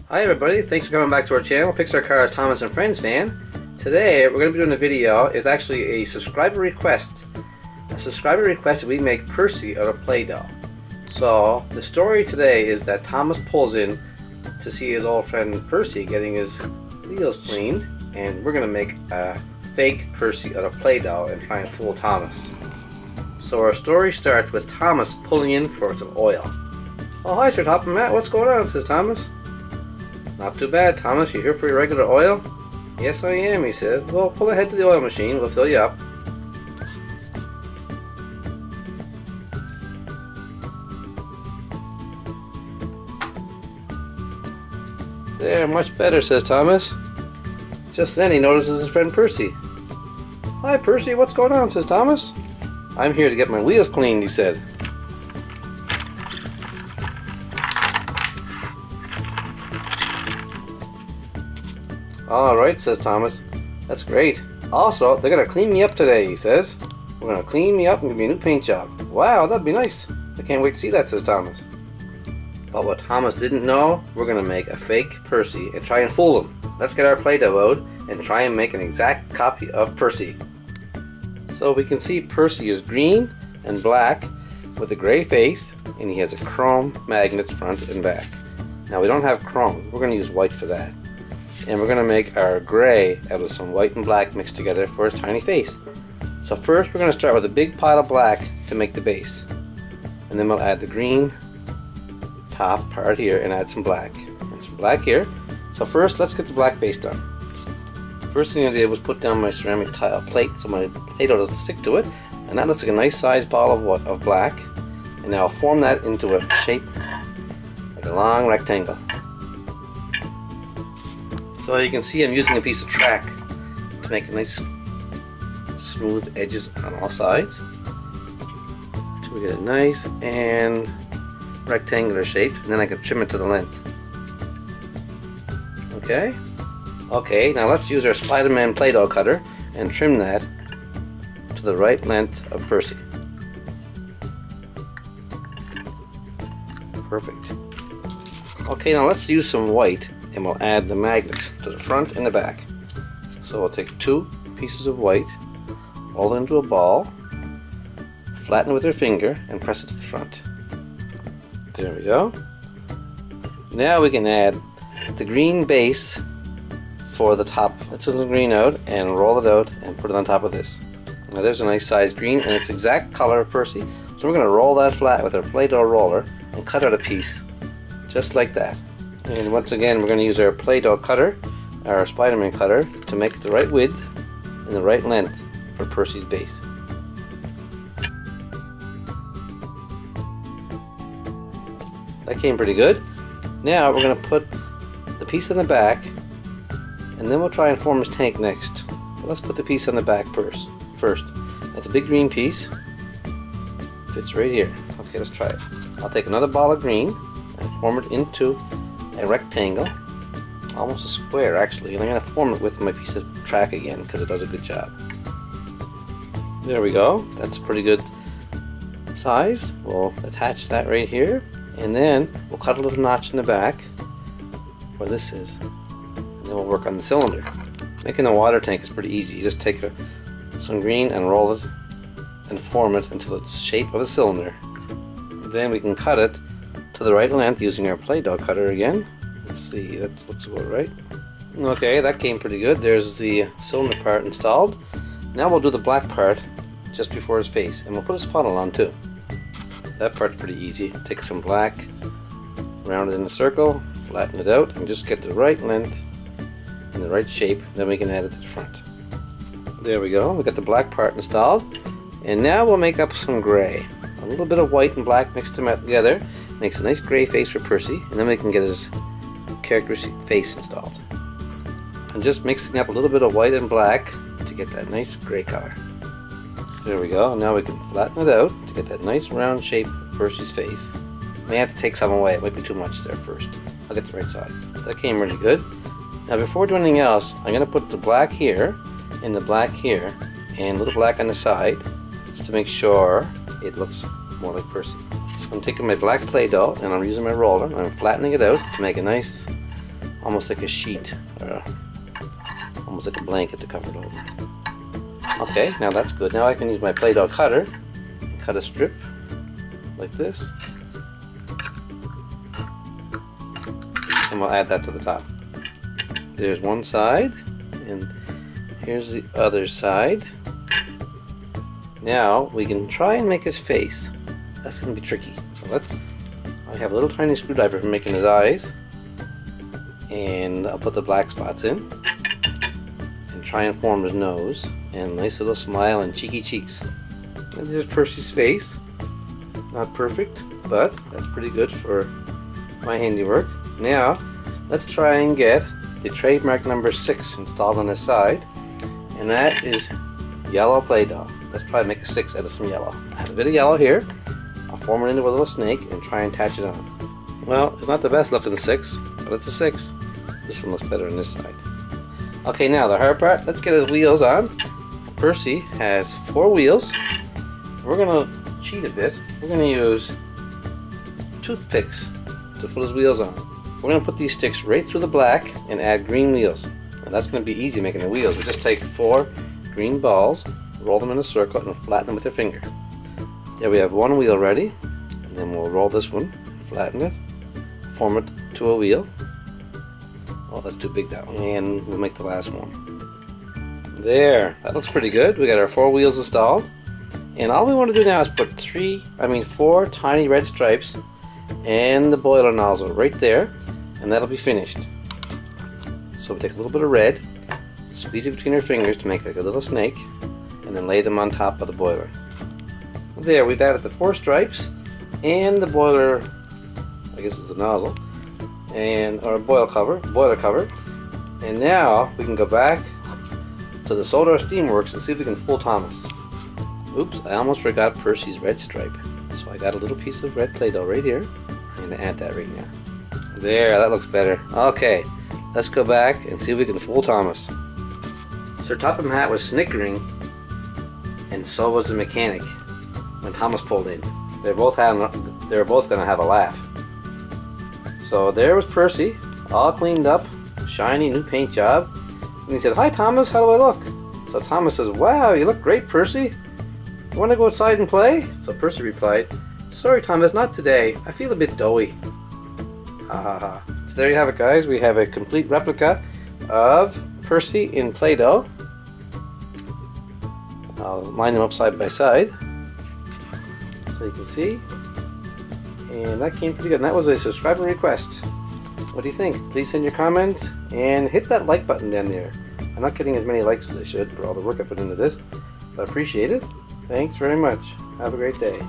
Hi everybody, thanks for coming back to our channel, Pixar Cars, Thomas and Friends fan. Today we're going to be doing a video. It's actually a subscriber request. A subscriber request that we make Percy out of Play-doh. So the story today is that Thomas pulls in to see his old friend Percy getting his wheels cleaned, and we're going to make a fake Percy out of Play-doh and try and fool Thomas. So our story starts with Thomas pulling in for some oil. "Oh, hi Sir Top and Matt, what's going on?" says Thomas. "Not too bad, Thomas. You here for your regular oil?" "Yes, I am," he said. "Well, pull ahead to the oil machine. We'll fill you up." "There, much better," says Thomas. Just then he notices his friend Percy. "Hi, Percy. What's going on?" says Thomas. "I'm here to get my wheels cleaned," he said. "Alright," says Thomas. "That's great. Also, they're going to clean me up today," he says. "We're going to clean me up and give me a new paint job." "Wow, that'd be nice. I can't wait to see that," says Thomas. But what Thomas didn't know, we're going to make a fake Percy and try and fool him. Let's get our Play-doh out and try and make an exact copy of Percy. So we can see Percy is green and black with a gray face, and he has a chrome magnet front and back. Now we don't have chrome. We're going to use white for that. And we're going to make our gray out of some white and black mixed together for his tiny face. So first we're going to start with a big pile of black to make the base. And then we'll add the green top part here and add some black. And some black here. So first let's get the black base done. First thing I did was put down my ceramic tile plate so my Play-doh doesn't stick to it. And that looks like a nice sized ball of black. And now I'll form that into a shape like a long rectangle. So you can see I'm using a piece of track to make a nice smooth edges on all sides. So we get a nice and rectangular shape, and then I can trim it to the length. Okay, now let's use our Spider-Man Play-doh cutter and trim that to the right length of Percy. Perfect. Okay, now let's use some white and we'll add the magnets to the front and the back. So we'll take two pieces of white, roll it into a ball, flatten it with our finger, and press it to the front. There we go. Now we can add the green base for the top. Let's take some green out and roll it out and put it on top of this. Now there's a nice size green and it's exact color of Percy. So we're going to roll that flat with our Play-doh roller and cut out a piece just like that. And once again we're going to use our Play-doh cutter, our Spider-Man cutter, to make the right width and the right length for Percy's base. That came pretty good. Now we're going to put the piece on the back, and then we'll try and form his tank next. But let's put the piece on the back first. That's a big green piece. Fits right here. Okay, let's try it. I'll take another ball of green and form it into a rectangle, almost a square actually, and I'm going to form it with my piece of track again because it does a good job. There we go. That's a pretty good size. We'll attach that right here, and then we'll cut a little notch in the back where this is, and then we'll work on the cylinder. Making the water tank is pretty easy. You just take some green and roll it and form it into the shape of a cylinder. Then we can cut it to the right length using our Play-doh cutter again. Let's see, that looks about right. Okay, that came pretty good. There's the cylinder part installed. Now we'll do the black part just before his face, and we'll put his funnel on too. That part's pretty easy. Take some black, round it in a circle, flatten it out, and just get the right length and the right shape. Then we can add it to the front. There we go. We got the black part installed, and now we'll make up some gray. A little bit of white and black mixed together makes a nice gray face for Percy, and then we can get his characteristic face installed. I'm just mixing up a little bit of white and black to get that nice gray color. There we go. Now we can flatten it out to get that nice round shape of Percy's face. May have to take some away. It might be too much there first. I'll get the right side. That came really good. Now before doing anything else, I'm going to put the black here and the black here and a little black on the side just to make sure it looks more like Percy. I'm taking my black Play-doh and I'm using my roller and I'm flattening it out to make a nice almost like a sheet, or almost like a blanket to cover it over. Okay, now that's good. Now I can use my Play-Doh cutter, cut a strip like this, and we'll add that to the top. There's one side, and here's the other side. Now we can try and make his face. That's going to be tricky. So I have a little tiny screwdriver for making his eyes, and I'll put the black spots in and try and form his nose and nice little smile and cheeky cheeks. And there's Percy's face. Not perfect, but that's pretty good for my handiwork. Now let's try and get the trademark number 6 installed on his side, and that is yellow Play-Doh. Let's try to make a 6 out of some yellow. I have a bit of yellow here. I'll form it into a little snake and try and attach it on. Well, it's not the best looking 6, but it's a 6. This one looks better on this side. Okay, now the hard part. Let's get his wheels on. Percy has 4 wheels. We're gonna cheat a bit. We're gonna use toothpicks to put his wheels on. We're gonna put these sticks right through the black and add green wheels. And that's gonna be easy making the wheels. We just take 4 green balls, roll them in a circle, and flatten them with your finger. There we have one wheel ready, and then we'll roll this one, flatten it, form it to a wheel. Oh, that's too big, that one. And we'll make the last one. There, that looks pretty good. We got our 4 wheels installed, and all we want to do now is put 4 tiny red stripes and the boiler nozzle right there, and that'll be finished. So we take a little bit of red, squeeze it between our fingers to make like a little snake, and then lay them on top of the boiler. There, we've added the 4 stripes and the boiler, I guess it's the nozzle, and our boiler cover, and now we can go back to the Solar Steamworks and see if we can fool Thomas. Oops, I almost forgot Percy's red stripe. So I got a little piece of red Play-Doh right here. I'm going to add that right now. There, that looks better. Okay, let's go back and see if we can fool Thomas. Sir Topham Hatt was snickering, and so was the mechanic when Thomas pulled in. They were both going to have a laugh. So there was Percy, all cleaned up, shiny new paint job, and he said, "Hi Thomas, how do I look?" So Thomas says, "Wow, you look great, Percy. You want to go outside and play?" So Percy replied, "Sorry Thomas, not today. I feel a bit doughy." Ha ha ha. So there you have it, guys. We have a complete replica of Percy in Play-Doh. I'll line them up side by side so you can see. And that came pretty good. And that was a subscriber request. What do you think? Please send your comments and hit that like button down there. I'm not getting as many likes as I should for all the work I put into this, but I appreciate it. Thanks very much. Have a great day.